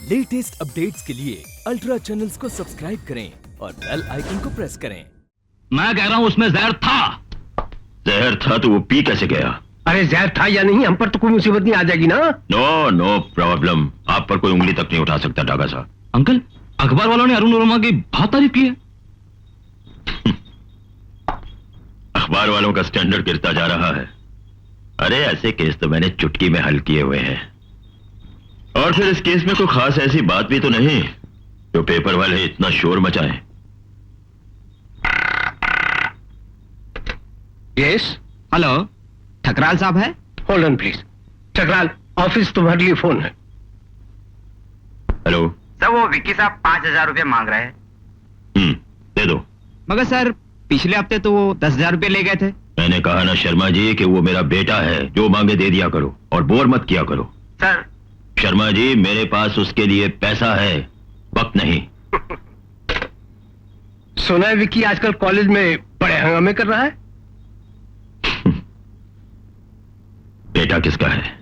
Latest updates के लिए ultra channels को सब्सक्राइब करें और बेल आइकन को प्रेस करें। मैं कह रहा हूँ उसमें जहर था। जहर था तो वो पी कैसे गया? अरे जहर था या नहीं, हम पर तो कोई मुसीबत नहीं आ जाएगी ना। No problem. आप पर कोई उंगली तक नहीं उठा सकता डागा साहब। अंकल, अखबार वालों ने अरुण वर्मा की बहुत तारीफ की है। अखबार वालों का स्टैंडर्ड गिरता जा रहा है। अरे ऐसे केस तो मैंने चुटकी में हल किए हुए हैं। और फिर इस केस में कोई खास ऐसी बात भी तो नहीं जो पेपर वाले इतना शोर मचाएं। यस, हेलो, ठकराल साहब है? Hold on please. Thakral, office तुम्हारे लिए फोन है। हेलो सर, वो विक्की साहब 5,000 रुपये मांग रहे हैं। दे दो। मगर सर, पिछले हफ्ते तो वो 10,000 रुपये ले गए थे। मैंने कहा ना शर्मा जी कि वो मेरा बेटा है, जो मांगे दे दिया करो और बोर मत किया करो। सर शर्मा जी, मेरे पास उसके लिए पैसा है, वक्त नहीं। सुना है विक्की आजकल कॉलेज में बड़े हंगामे कर रहा है। बेटा किसका है?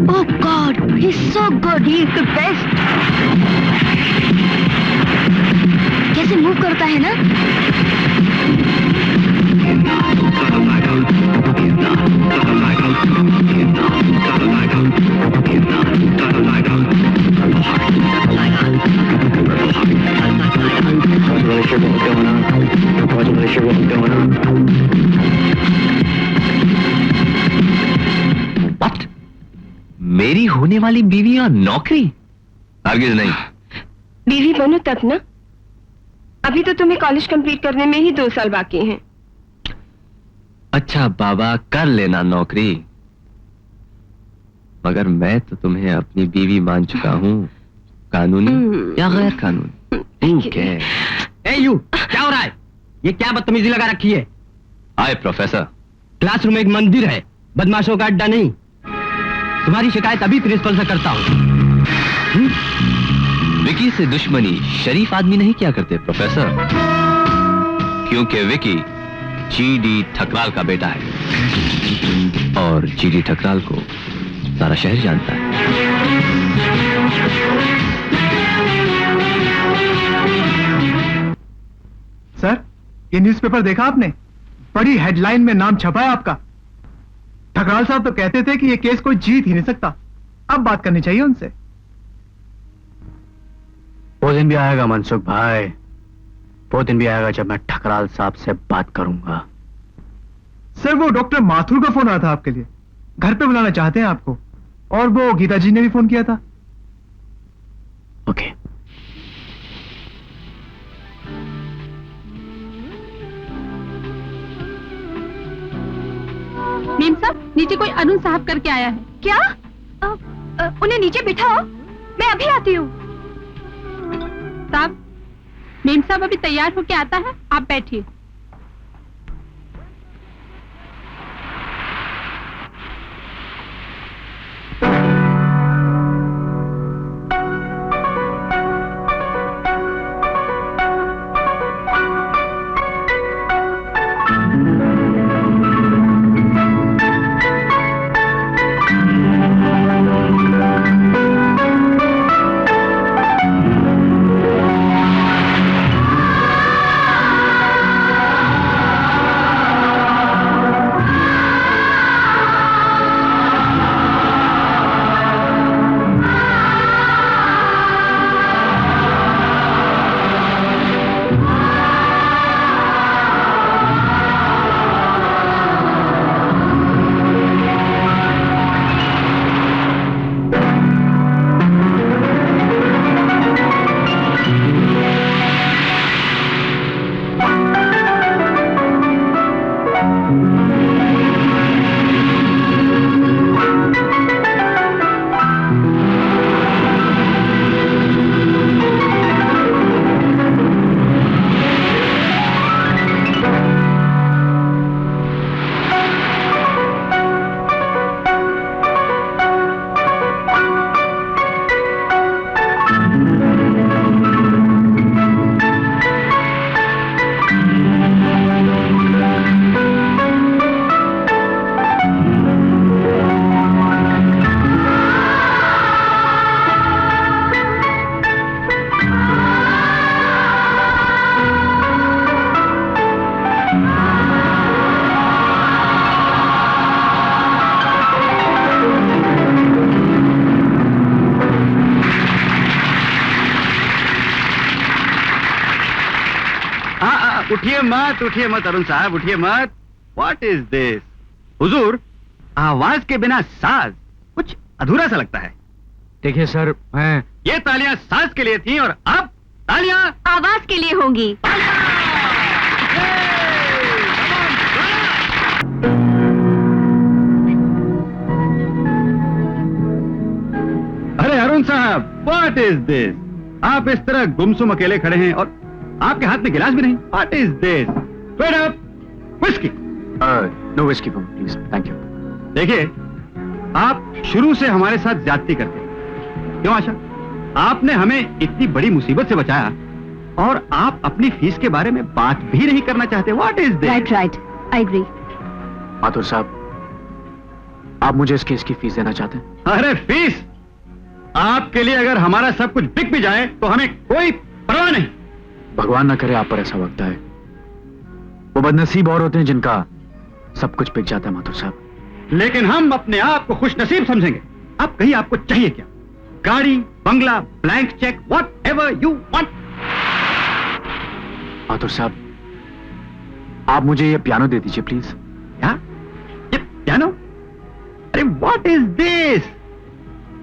Oh God, he's so good. He is the best. कैसे मूव करता है ना? What? मेरी होने वाली बीवी और नौकरी? हरगिज नहीं। बीवी बनो तब ना। अभी तो तुम्हें कॉलेज कंप्लीट करने में ही 2 साल बाकी हैं। अच्छा बाबा, कर लेना नौकरी, मगर मैं तो तुम्हें अपनी बीवी मान चुका हूँ, कानूनी या गैर कानूनी। ठीक है। ए यू, क्या हो रहा है? ये क्या बदतमीजी लगा रखी है? हाय प्रोफेसर। क्लासरूम एक मंदिर है, बदमाशों का अड्डा नहीं। तुम्हारी शिकायत अभी प्रिंसिपल से करता हूँ। विकी से दुश्मनी शरीफ आदमी नहीं किया करते प्रोफेसर, क्योंकि विकी जीडी ठकराल का बेटा है और जीडी ठकराल को सारा शहर जानता है। सर, ये न्यूज़पेपर देखा आपने? बड़ी हेडलाइन में नाम छपा है आपका। ठकराल साहब तो कहते थे कि ये केस कोई जीत ही नहीं सकता। अब बात करनी चाहिए उनसे। वो दिन भी आएगा मनसुख भाई, वो दिन भी आएगा जब मैं ठकराल साहब से बात करूंगा। सर, वो डॉक्टर माथुर का फोन आया था आपके लिए। घर पे बुलाना चाहते हैं आपको। और वो गीता जी ने भी फोन किया था। ओके। मेम साहब, नीचे कोई अरुण साहब करके आया है। क्या? उन्हें नीचे बिठाओ, मैं अभी आती हूँ। साहब, मेम साहब अभी तैयार होके आता है, आप बैठिए। उठिए मत अरुण साहब, उठिए मत। What is this? हुजूर, आवाज के बिना साज कुछ अधूरा सा लगता है। देखिए सर, मैं ये तालियां साज के लिए थी और अब तालियां आवाज के लिए होंगी। अरे अरुण साहब, व्हाट इज दिस? आप इस तरह गुमसुम अकेले खड़े हैं और आपके हाथ में गिलास भी नहीं। What is this? Wait up, whisky. No whisky please, thank you. देखिए, आप शुरू से हमारे साथ ज्यादती करते हैं। क्यों आशा? आपने हमें इतनी बड़ी मुसीबत से बचाया और आप अपनी फीस के बारे में बात भी नहीं करना चाहते। What is this? Right, I agree. Mathur साहब, आप मुझे इस केस की फीस देना चाहते हैं? अरे फीस? आपके लिए अगर हमारा सब कुछ बिक भी जाए तो हमें कोई परवाह नहीं। भगवान ना करे आप पर ऐसा वक्त आए। वो बदनसीब और होते हैं जिनका सब कुछ बिक जाता है माथुर साहब। लेकिन हम अपने आप को खुश नसीब समझेंगे। अब कहीं आपको चाहिए क्या? गाड़ी, बंगला, blank cheque, whatever you want. Mathur साहब, आप मुझे ये पियानो दे दीजिए प्लीज। क्या? ये पियानो? अरे व्हाट इज दिस?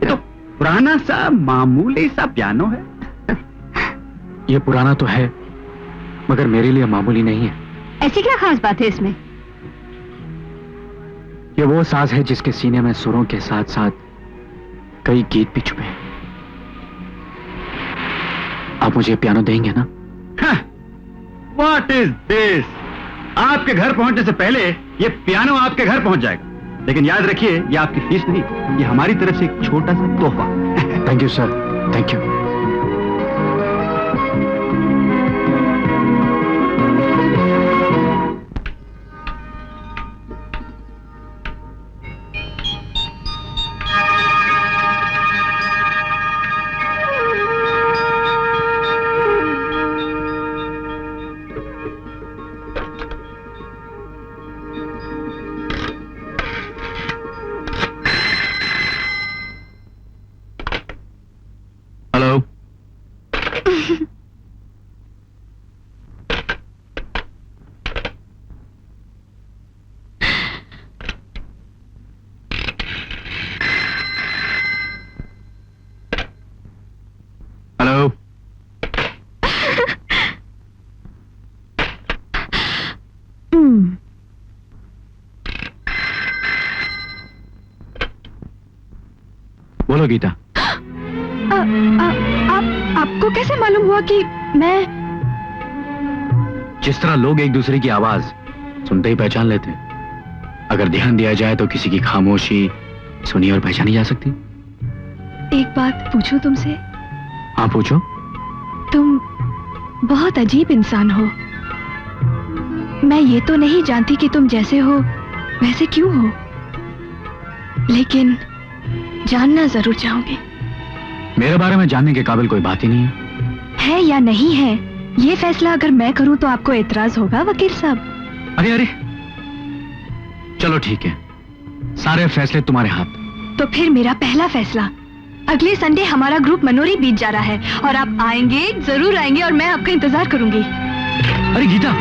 ये तो पुराना सा मामूली सा पियानो है। ये पुराना तो है, मगर मेरे लिए मामूली नहीं है। ऐसी क्या खास बात है इसमें? ये वो साज है जिसके सीने में सुरों के साथ साथ कई गीत भी छुपे हैं। आप मुझे पियानो देंगे ना? What is this? आपके घर पहुंचने से पहले ये पियानो आपके घर पहुंच जाएगा। लेकिन याद रखिए, ये आपकी फीस नहीं, ये हमारी तरफ से एक छोटा सा तोहफा। Thank you sir, thank you. Hello. Hello. बोलो गीता। आपको कैसे मालूम हुआ कि मैं? जिस तरह लोग एक दूसरे की आवाज सुनते ही पहचान लेते हैं, अगर ध्यान दिया जाए तो किसी की खामोशी सुनी और पहचानी जा सकती। एक बात पूछूं तुमसे? हाँ पूछो। तुम बहुत अजीब इंसान हो। मैं ये तो नहीं जानती कि तुम जैसे हो वैसे क्यों हो, लेकिन जानना जरूर चाहूंगी। मेरे बारे में जानने के काबिल कोई बात ही नहीं है या नहीं है, ये फैसला अगर मैं करूं तो आपको एतराज होगा वकील साहब। अरे अरे, चलो ठीक है, सारे फैसले तुम्हारे हाथ। तो फिर मेरा पहला फैसला, अगले संडे हमारा ग्रुप मनोरी बीच जा रहा है और आप आएंगे, जरूर आएंगे और मैं आपका इंतजार करूंगी। अरे गीता,